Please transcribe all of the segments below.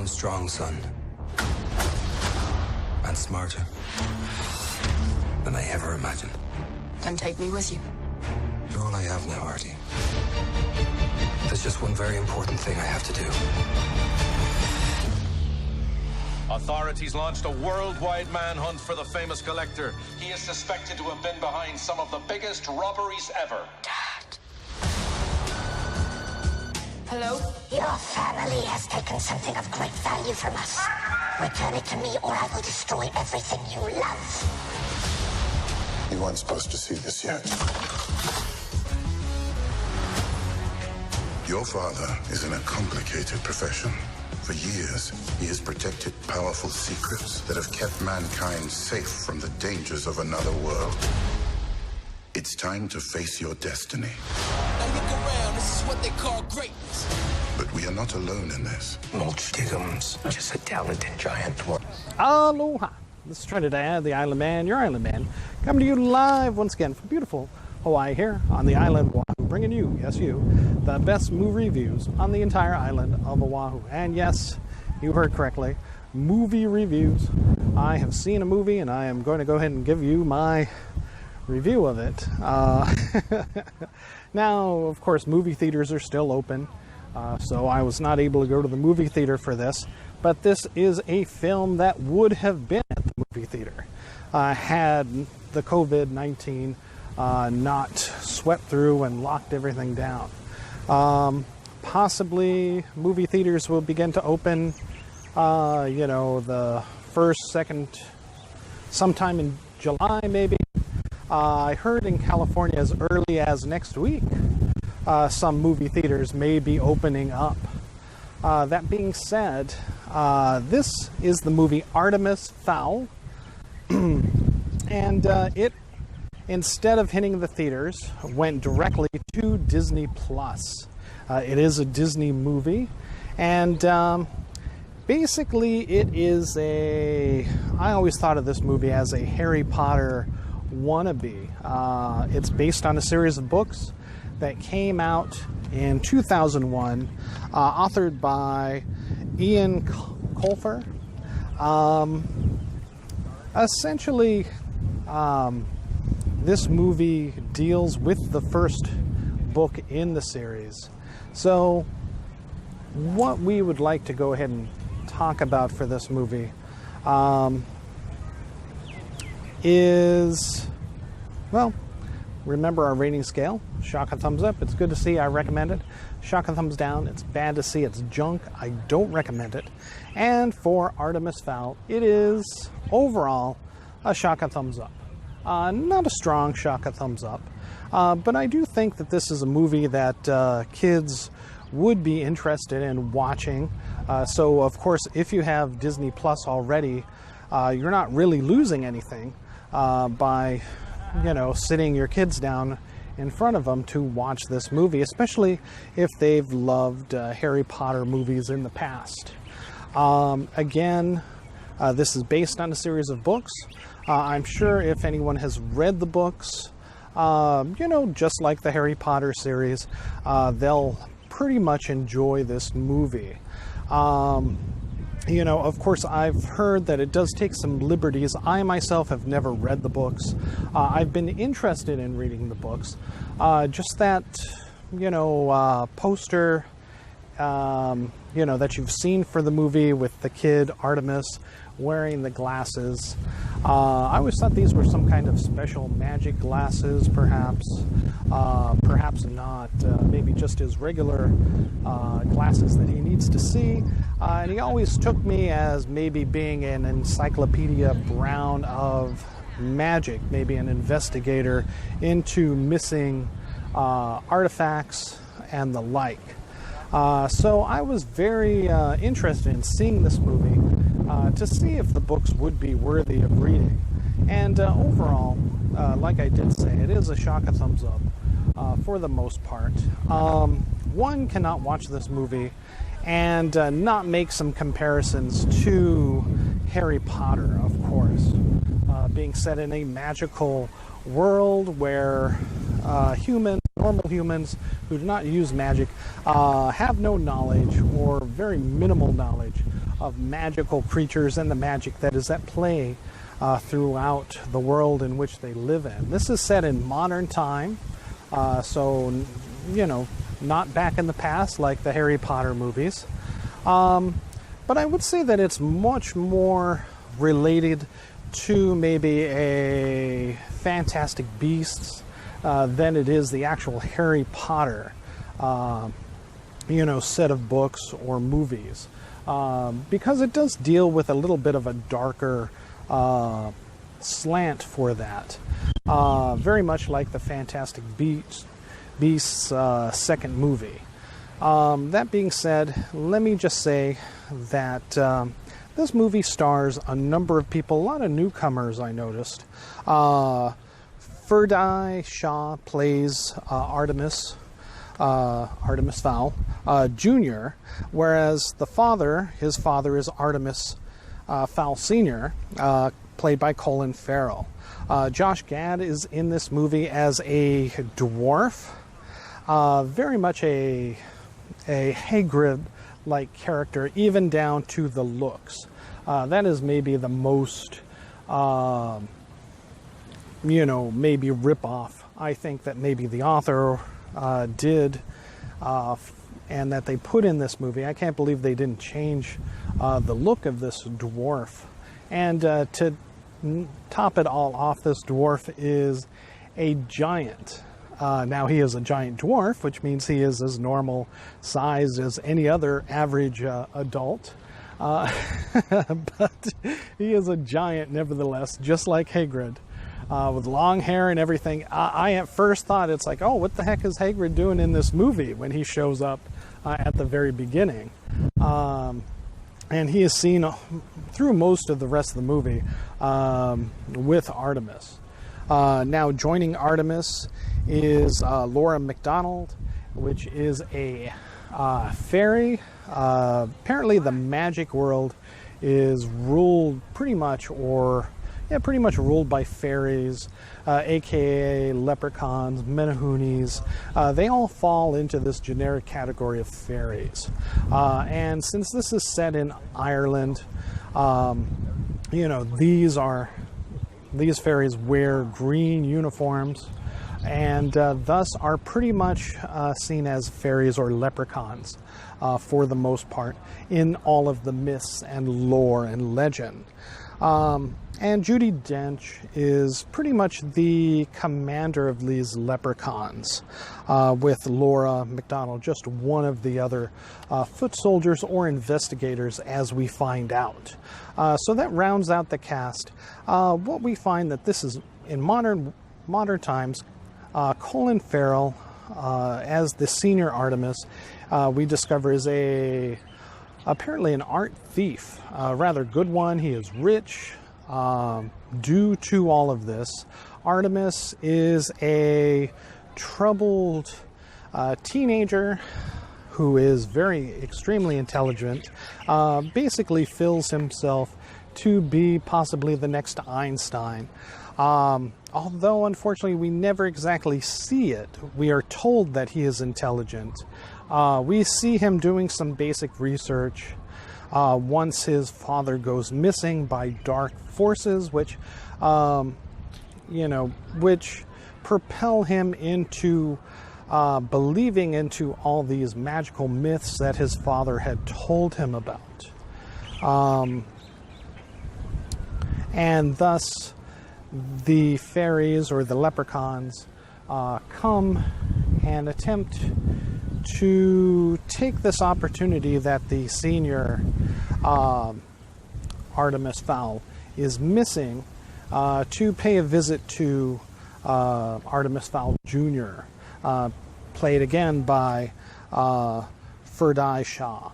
grown strong, son. And smarter than I ever imagined. Then take me with you. You're all I have now, Artie. There's just one very important thing I have to do. Authorities launched a worldwide manhunt for the famous collector. He is suspected to have been behind some of the biggest robberies ever. Dad. Hello? Your family has taken something of great value from us. Return it to me or I will destroy everything you love. You weren't supposed to see this yet. Your father is in a complicated profession. For years, he has protected powerful secrets that have kept mankind safe from the dangers of another world. It's time to face your destiny. Now look around, this is what they call greatness. But we are not alone in this. Mulchtigum's just a talented giant. Aloha! This is Trinidad the Island Man, your Island Man, coming to you live once again from beautiful Hawaii here on the island of Oahu, bringing you, yes you, the best movie reviews on the entire island of Oahu. And yes, you heard correctly, movie reviews. I have seen a movie and I am going to go ahead and give you my review of it. Now, of course, movie theaters are still open, so I was not able to go to the movie theater for this, but this is a film that would have been at the movie theater had the COVID-19 not swept through and locked everything down. Possibly movie theaters will begin to open, you know, the first, second, sometime in July maybe. I heard in California as early as next week, some movie theaters may be opening up. That being said, this is the movie Artemis Fowl, and it, instead of hitting the theaters, went directly to Disney Plus. It is a Disney movie, and basically it is I always thought of this movie as a Harry Potter wannabe. It's based on a series of books that came out in 2001, authored by Ian Colfer. Essentially, this movie deals with the first book in the series. So what we would like to go ahead and talk about for this movie is, well, remember our rating scale. Shock a thumbs up, it's good to see, I recommend it. Shock a thumbs down, it's bad to see, it's junk, I don't recommend it. And for Artemis Fowl, it is overall a shock a thumbs up. Not a strong shock a thumbs up, but I do think that this is a movie that kids would be interested in watching. So of course, if you have Disney Plus already, you're not really losing anything by, you know, sitting your kids down in front of them to watch this movie, especially if they've loved Harry Potter movies in the past. Again, this is based on a series of books. I'm sure if anyone has read the books, you know, just like the Harry Potter series, they'll pretty much enjoy this movie. You know, of course, I've heard that it does take some liberties. I myself have never read the books. I've been interested in reading the books. Just that, you know, poster, you know, that you've seen for the movie with the kid Artemis wearing the glasses. I always thought these were some kind of special magic glasses, perhaps. Perhaps not. Maybe just his regular glasses that he needs to see. And he always took me as maybe being an Encyclopedia Brown of magic, maybe an investigator into missing artifacts and the like. So I was very interested in seeing this movie to see if the books would be worthy of reading. And overall, like I did say, it is a shock a thumbs up for the most part. One cannot watch this movie and not make some comparisons to Harry Potter, of course, being set in a magical world where normal humans who do not use magic have no knowledge or very minimal knowledge of magical creatures and the magic that is at play throughout the world in which they live in. This is set in modern time, so, you know, not back in the past like the Harry Potter movies. But I would say that it's much more related to maybe a Fantastic Beasts than it is the actual Harry Potter, you know, set of books or movies. Because it does deal with a little bit of a darker slant for that. Very much like the Fantastic Beasts second movie. That being said, let me just say that this movie stars a number of people, a lot of newcomers I noticed. Ferdi Shaw plays Artemis Fowl Jr., whereas his father is Artemis Fowl Sr., played by Colin Farrell. Josh Gad is in this movie as a dwarf, very much a Hagrid-like character, even down to the looks. That is maybe the most, you know, maybe rip-off I think that maybe the author did, and that they put in this movie. I can't believe they didn't change the look of this dwarf. And to top it all off, this dwarf is a giant. Now, he is a giant dwarf, which means he is as normal sized as any other average adult. But he is a giant nevertheless, just like Hagrid, with long hair and everything. I at first thought, it's like, oh, what the heck is Hagrid doing in this movie when he shows up at the very beginning? And he is seen through most of the rest of the movie with Artemis. Now, joining Artemis is Laura McDonald, which is a fairy. Apparently the magic world is ruled pretty much ruled by fairies, aka leprechauns, menahunis. They all fall into this generic category of fairies. And since this is set in Ireland, you know, these fairies wear green uniforms, and thus are pretty much seen as fairies or leprechauns for the most part in all of the myths and lore and legend. And Judi Dench is pretty much the commander of these leprechauns, with Laura McDonald just one of the other foot soldiers or investigators, as we find out. So that rounds out the cast. What we find that this is in modern times, Colin Farrell as the senior Artemis, we discover is apparently an art thief, a rather good one. He is rich. Due to all of this, Artemis is a troubled teenager who is extremely intelligent, basically feels himself to be possibly the next Einstein. Although, unfortunately, we never exactly see it. We are told that he is intelligent. We see him doing some basic research once his father goes missing by dark forces, which propel him into believing into all these magical myths that his father had told him about. And thus, the fairies or the leprechauns come and attempt to take this opportunity that the senior Artemis Fowl is missing to pay a visit to Artemis Fowl Jr., played again by Ferdi Shaw.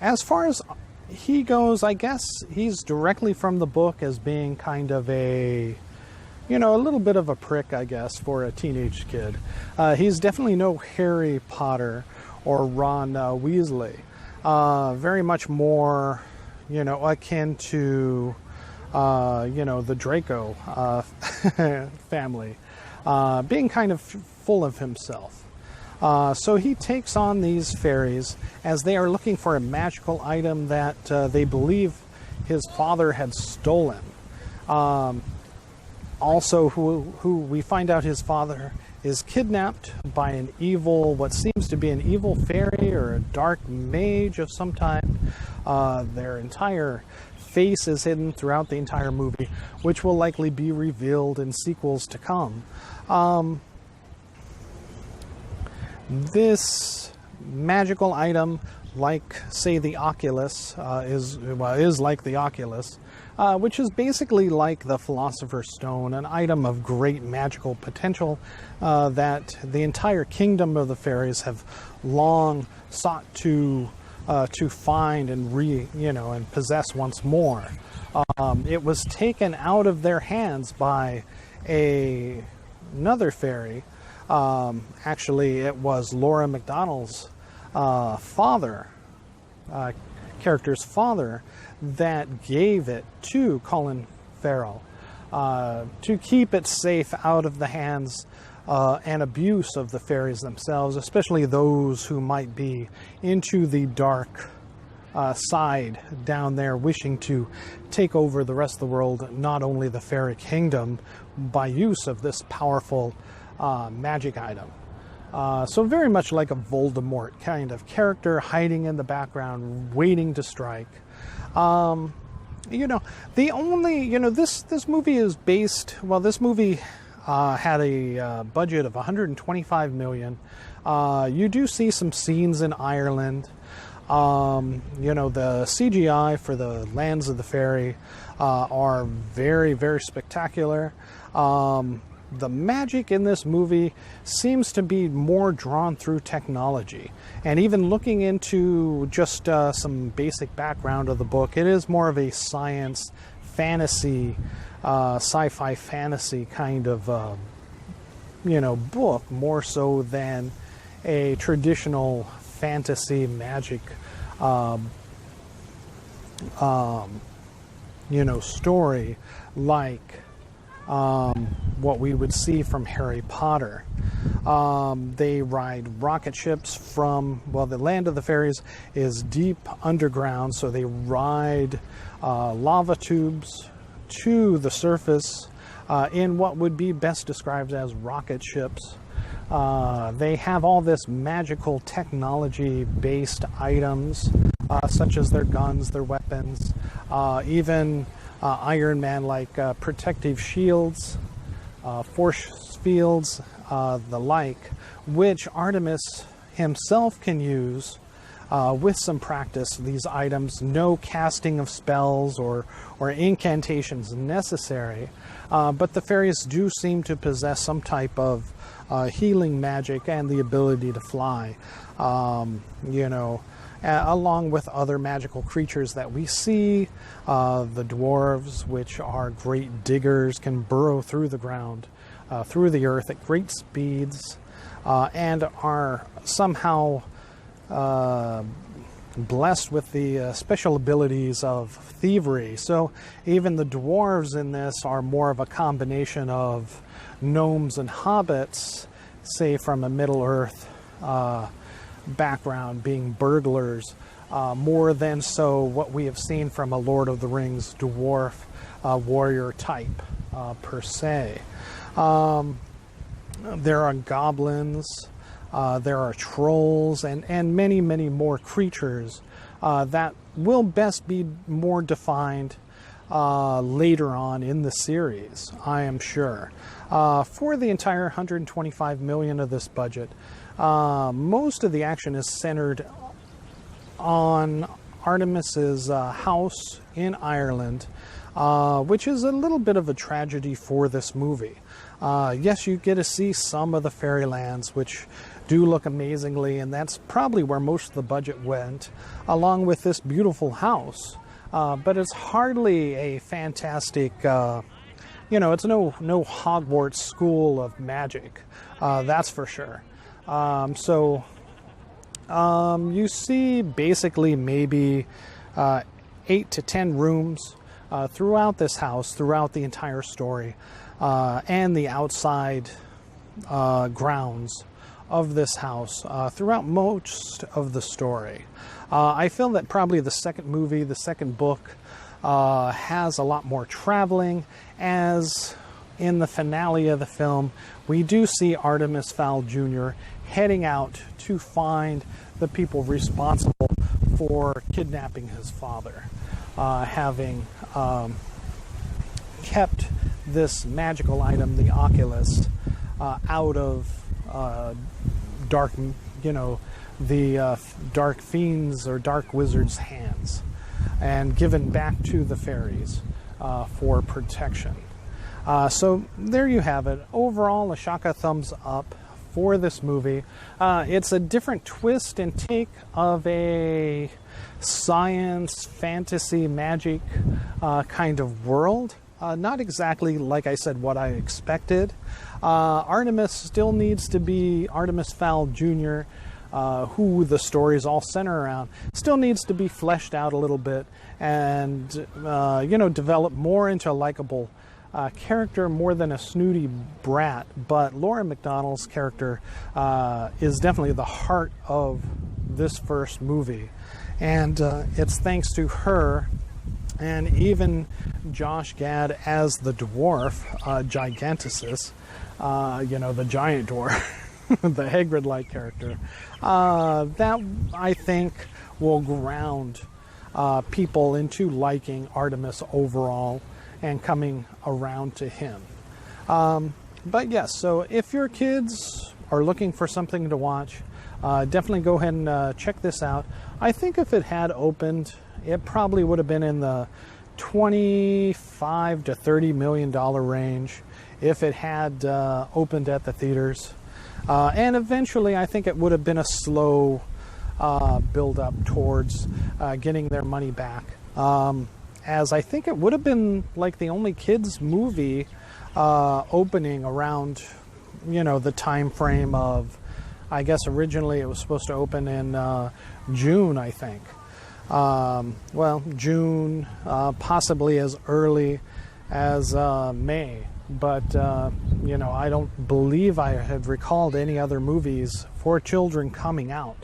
As far as he goes, I guess he's directly from the book as being kind of a little bit of a prick, I guess, for a teenage kid. He's definitely no Harry Potter or Ron Weasley. Very much more, akin to, the Draco family, being kind of full of himself. So he takes on these fairies as they are looking for a magical item that they believe his father had stolen. Also, who we find out his father is kidnapped by an evil, what seems to be an evil fairy or a dark mage of some type. Their entire face is hidden throughout the entire movie, which will likely be revealed in sequels to come. This magical item, like, say, the Oculus, is like the Oculus, which is basically like the Philosopher's Stone, an item of great magical potential that the entire kingdom of the fairies have long sought to find and and possess once more. It was taken out of their hands by another fairy. Actually, it was Laura McDonald's character's father, that gave it to Colin Farrell to keep it safe out of the hands and abuse of the fairies themselves, especially those who might be into the dark side down there, wishing to take over the rest of the world, not only the fairy kingdom, by use of this powerful magic item. So very much like a Voldemort kind of character, hiding in the background, waiting to strike. The only, this movie is based, well, this movie had a budget of $125 million. You do see some scenes in Ireland. The CGI for the lands of the fairy are very, very spectacular. The magic in this movie seems to be more drawn through technology. And even looking into just some basic background of the book, it is more of a science fantasy, sci-fi fantasy kind of, book, more so than a traditional fantasy magic, story like what we would see from Harry Potter. They ride rocket ships from, the land of the fairies is deep underground, so they ride lava tubes to the surface in what would be best described as rocket ships. They have all this magical technology-based items, such as their guns, their weapons, even Iron Man-like protective shields, force fields, the like, which Artemis himself can use with some practice. These items, no casting of spells or incantations necessary, but the fairies do seem to possess some type of healing magic and the ability to fly, along with other magical creatures that we see. The dwarves, which are great diggers, can burrow through the ground, through the earth at great speeds, and are somehow blessed with the special abilities of thievery. So even the dwarves in this are more of a combination of gnomes and hobbits, say from a Middle-earth background, being burglars, more than so what we have seen from a Lord of the Rings dwarf warrior type per se. There are goblins, there are trolls, and many, many more creatures that will best be more defined later on in the series, I am sure. For the entire $125 million of this budget, most of the action is centered on Artemis's house in Ireland, which is a little bit of a tragedy for this movie. Yes, you get to see some of the fairylands, which do look amazingly, and that's probably where most of the budget went, along with this beautiful house. But it's hardly a fantastic, it's no Hogwarts school of magic, that's for sure. You see basically maybe 8 to 10 rooms throughout this house, throughout the entire story, and the outside grounds of this house throughout most of the story. I feel that probably the second movie, the second book, has a lot more traveling, as in the finale of the film, we do see Artemis Fowl Jr. heading out to find the people responsible for kidnapping his father, having kept this magical item, the Oculus, out of dark, the dark fiends or dark wizards' hands, and given back to the fairies for protection. So there you have it. Overall, a Shaka thumbs up for this movie. It's a different twist and take of a science, fantasy, magic kind of world. Not exactly, like I said, what I expected. Artemis still needs to be Artemis Fowl Jr., who the stories all center around, still needs to be fleshed out a little bit and, develop more into a likable character more than a snooty brat. But Laura McDonald's character is definitely the heart of this first movie. And it's thanks to her and even Josh Gad as the dwarf, Giganticus, the giant dwarf, the Hagrid-like character, that I think will ground people into liking Artemis overall and coming around to him. But yes, so if your kids are looking for something to watch, definitely go ahead and check this out. I think if it had opened, it probably would have been in the $25 to $30 million range if it had opened at the theaters. And eventually, I think it would have been a slow build up towards getting their money back. As I think it would have been like the only kids movie opening around, the time frame of, I guess originally it was supposed to open in June, I think. June, possibly as early as May. But, I don't believe I had recalled any other movies for children coming out.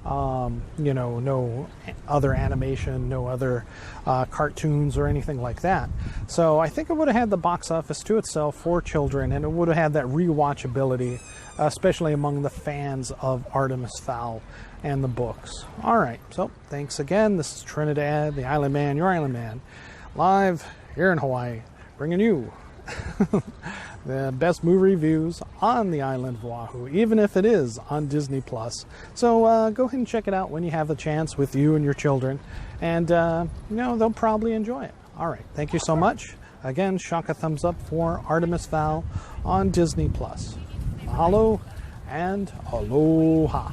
No other animation, no other cartoons or anything like that. So I think it would have had the box office to itself for children, and it would have had that rewatchability, especially among the fans of Artemis Fowl and the books. All right, so thanks again. This is Trinidad the Island Man, your Island Man, live here in Hawaii, bringing you the best movie reviews on the island of Oahu, even if it is on Disney+. So go ahead and check it out when you have the chance with you and your children, and they'll probably enjoy it. All right, thank you so much. Again, Shaka thumbs up for Artemis Fowl on Disney+. Mahalo and aloha.